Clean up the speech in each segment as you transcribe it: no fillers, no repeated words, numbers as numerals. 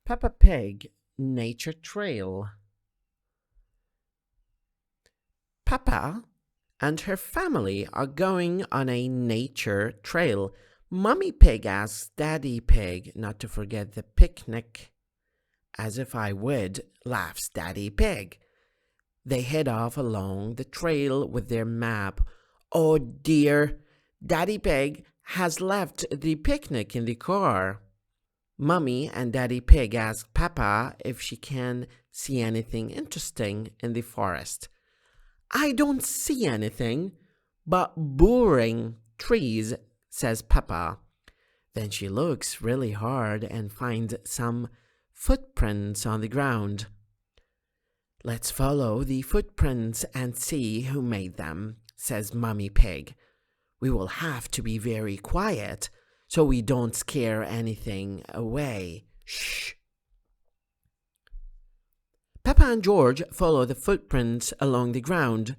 Peppa Pig Nature Trail. Peppa and her family are going on a nature trail. Mummy Pig asks Daddy Pig not to forget the picnic. As if I would, laughs Daddy Pig. They head off along the trail with their map. Oh dear, Daddy Pig has left the picnic in the car. Mummy and Daddy Pig ask Peppa if she can see anything interesting in the forest. I don't see anything but boring trees, says Peppa. Then she looks really hard and finds some footprints on the ground. Let's follow the footprints and see who made them, says Mummy Pig. We will have to be very quiet so we don't scare anything away. Shh. Peppa and George follow the footprints along the ground.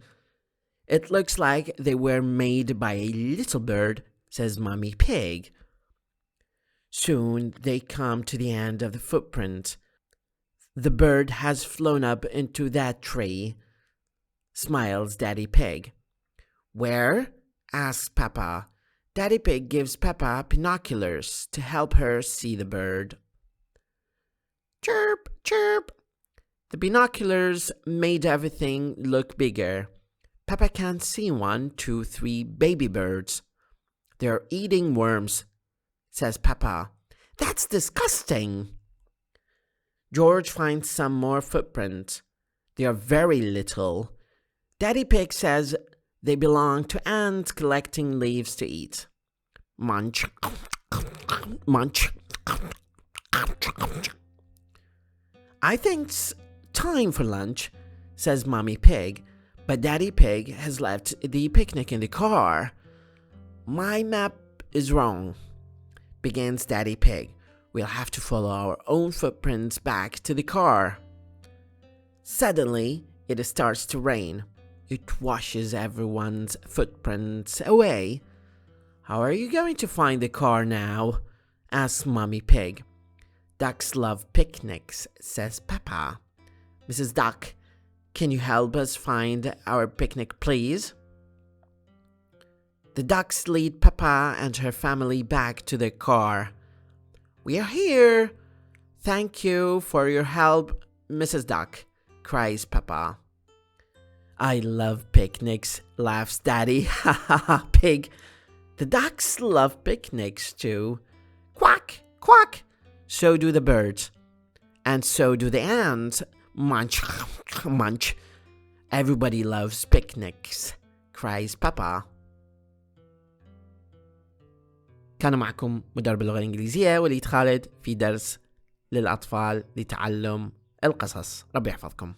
It looks like they were made by a little bird, says Mummy Pig. Soon they come to the end of the footprint. The bird has flown up into that tree, smiles Daddy Pig. Where? Asks Peppa. Daddy Pig gives Peppa binoculars to help her see the bird. Chirp, chirp. The binoculars made everything look bigger. Peppa can see 1, 2, 3 baby birds. They're eating worms, says Peppa. That's disgusting. George finds some more footprints. They are very little. Daddy Pig says they belong to ants collecting leaves to eat. Munch, munch. I think it's time for lunch, says Mummy Pig, but Daddy Pig has left the picnic in the car. My map is wrong, begins Daddy Pig. We'll have to follow our own footprints back to the car. Suddenly, it starts to rain. It washes everyone's footprints away. How are you going to find the car now? Asks Mummy Pig. Ducks love picnics, says Peppa. Mrs. Duck, can you help us find our picnic, please? The ducks lead Peppa and her family back to their car. We are here. Thank you for your help, Mrs. Duck, cries Peppa. I love picnics, laughs Daddy. Ha ha ha, Pig. The ducks love picnics too. Quack, quack. So do the birds. And so do the ants. Munch, munch. Everybody loves picnics, cries Peppa. كان معكم مدرب اللغة الإنجليزية وليد خالد في درس للأطفال لتعلم القصص. ربي يحفظكم.